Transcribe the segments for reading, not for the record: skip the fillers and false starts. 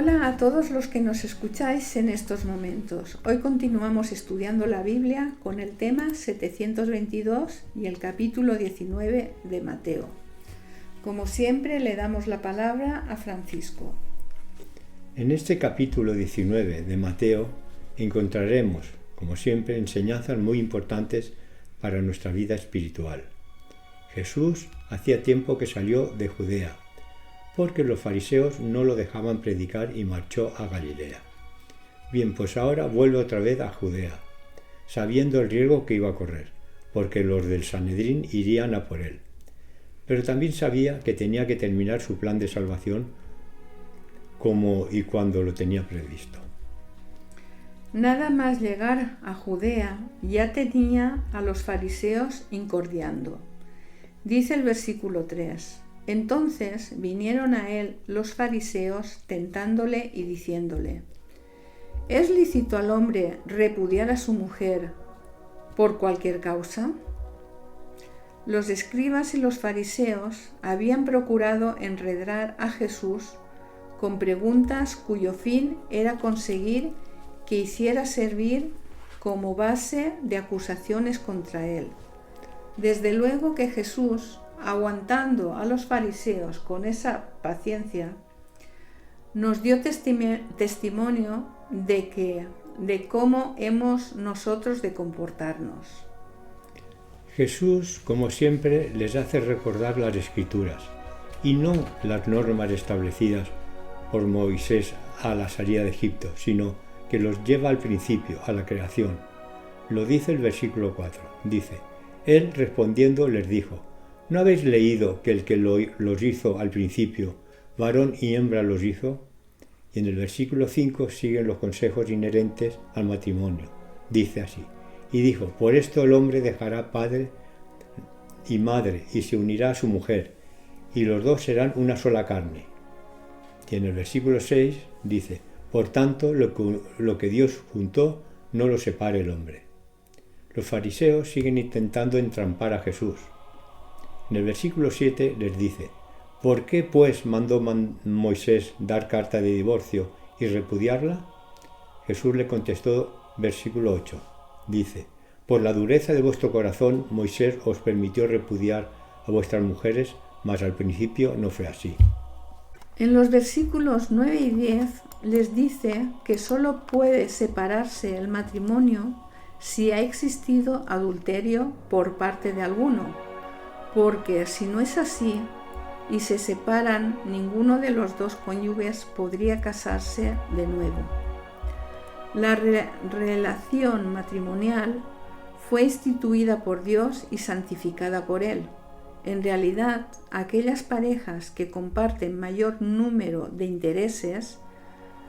Hola a todos los que nos escucháis en estos momentos. Hoy continuamos estudiando la Biblia con el tema 722 y el capítulo 19 de Mateo. Como siempre, le damos la palabra a Francisco. En este capítulo 19 de Mateo encontraremos, como siempre, enseñanzas muy importantes para nuestra vida espiritual. Jesús hacía tiempo que salió de Judea, porque los fariseos no lo dejaban predicar y marchó a Galilea. Bien, pues ahora vuelve otra vez a Judea, sabiendo el riesgo que iba a correr, porque los del Sanedrín irían a por él. Pero también sabía que tenía que terminar su plan de salvación como y cuando lo tenía previsto. Nada más llegar a Judea, ya tenía a los fariseos incordiando. Dice el versículo 3. Entonces vinieron a él los fariseos tentándole y diciéndole: ¿Es lícito al hombre repudiar a su mujer por cualquier causa? Los escribas y los fariseos habían procurado enredar a Jesús con preguntas cuyo fin era conseguir que hiciera servir como base de acusaciones contra él. Desde luego que Jesús, aguantando a los fariseos con esa paciencia, nos dio testimonio de cómo hemos nosotros de comportarnos. Jesús, como siempre, les hace recordar las Escrituras y no las normas establecidas por Moisés a la salida de Egipto, sino que los lleva al principio, a la creación. Lo dice el versículo 4. Dice: Él respondiendo les dijo: ¿No habéis leído que el que los hizo al principio, varón y hembra los hizo? Y en el versículo 5 siguen los consejos inherentes al matrimonio. Dice así: Y dijo: Por esto el hombre dejará padre y madre y se unirá a su mujer, y los dos serán una sola carne. Y en el versículo 6 dice: Por tanto, lo que Dios juntó, no lo separe el hombre. Los fariseos siguen intentando entrampar a Jesús. En el versículo 7 les dice: ¿Por qué pues mandó Moisés dar carta de divorcio y repudiarla? Jesús le contestó, versículo 8, dice: Por la dureza de vuestro corazón Moisés os permitió repudiar a vuestras mujeres, mas al principio no fue así. En los versículos 9 y 10 les dice que solo puede separarse el matrimonio si ha existido adulterio por parte de alguno, porque si no es así y se separan, ninguno de los dos cónyuges podría casarse de nuevo. La relación matrimonial fue instituida por Dios y santificada por Él. En realidad, aquellas parejas que comparten mayor número de intereses,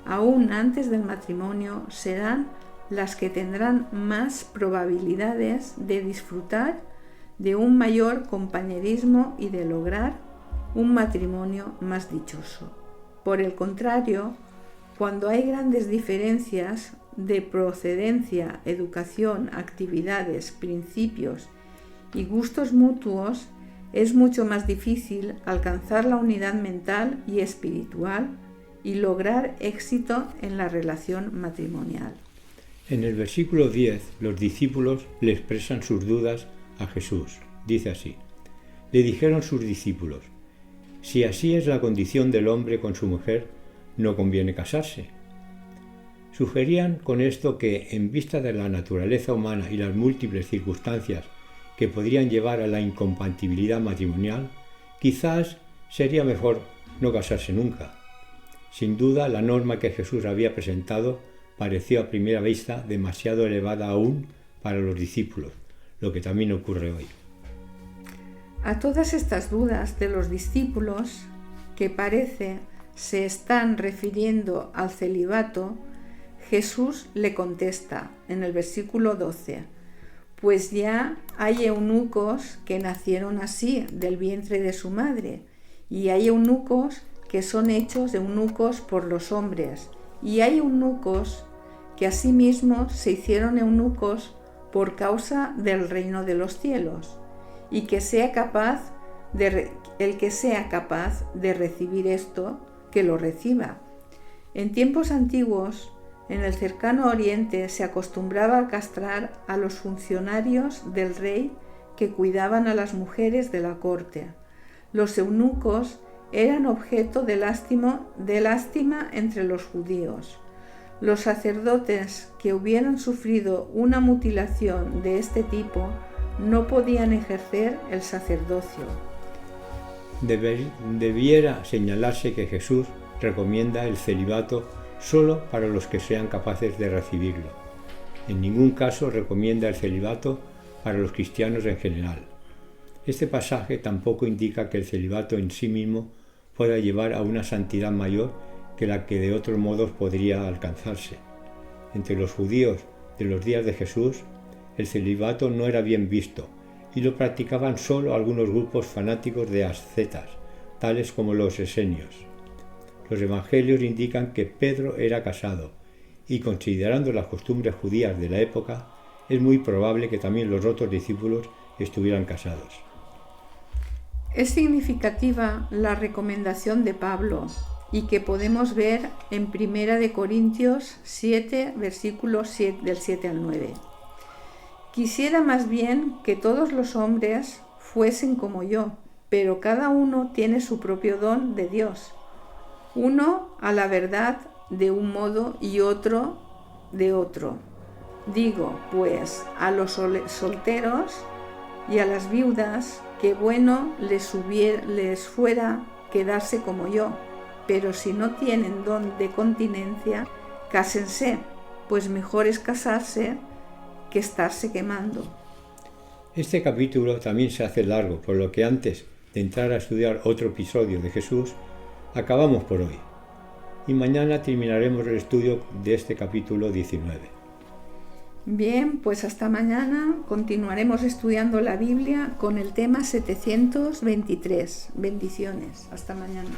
aún antes del matrimonio, serán las que tendrán más probabilidades de disfrutar de un mayor compañerismo y de lograr un matrimonio más dichoso. Por el contrario, cuando hay grandes diferencias de procedencia, educación, actividades, principios y gustos mutuos, es mucho más difícil alcanzar la unidad mental y espiritual y lograr éxito en la relación matrimonial. En el versículo 10, los discípulos le expresan sus dudas a Jesús. Dice así: Le dijeron sus discípulos: Si así es la condición del hombre con su mujer, no conviene casarse. Sugerían con esto que, en vista de la naturaleza humana y las múltiples circunstancias que podrían llevar a la incompatibilidad matrimonial, quizás sería mejor no casarse nunca. Sin duda, la norma que Jesús había presentado pareció a primera vista demasiado elevada aún para los discípulos, lo que también ocurre hoy. A todas estas dudas de los discípulos, que parece se están refiriendo al celibato, Jesús le contesta en el versículo 12: Pues ya hay eunucos que nacieron así del vientre de su madre, y hay eunucos que son hechos eunucos por los hombres, y hay eunucos que asimismo se hicieron eunucos por causa del reino de los cielos, y el que sea capaz de recibir esto, que lo reciba. En tiempos antiguos, en el cercano Oriente se acostumbraba a castrar a los funcionarios del rey que cuidaban a las mujeres de la corte. Los eunucos eran objeto de lástima entre los judíos. Los sacerdotes que hubieran sufrido una mutilación de este tipo no podían ejercer el sacerdocio. Debiera señalarse que Jesús recomienda el celibato solo para los que sean capaces de recibirlo. En ningún caso recomienda el celibato para los cristianos en general. Este pasaje tampoco indica que el celibato en sí mismo pueda llevar a una santidad mayor que la que de otros modos podría alcanzarse. Entre los judíos de los días de Jesús, el celibato no era bien visto y lo practicaban solo algunos grupos fanáticos de ascetas, tales como los esenios. Los evangelios indican que Pedro era casado y, considerando las costumbres judías de la época, es muy probable que también los otros discípulos estuvieran casados. Es significativa la recomendación de Pablo y que podemos ver en 1 Corintios 7, versículos del 7 al 9. Quisiera más bien que todos los hombres fuesen como yo, pero cada uno tiene su propio don de Dios. Uno a la verdad de un modo y otro de otro. Digo, pues, a los solteros y a las viudas, que bueno les fuera quedarse como yo, pero si no tienen don de continencia, cásense, pues mejor es casarse que estarse quemando. Este capítulo también se hace largo, por lo que antes de entrar a estudiar otro episodio de Jesús, acabamos por hoy. Y mañana terminaremos el estudio de este capítulo 19. Bien, pues hasta mañana continuaremos estudiando la Biblia con el tema 723. Bendiciones. Hasta mañana.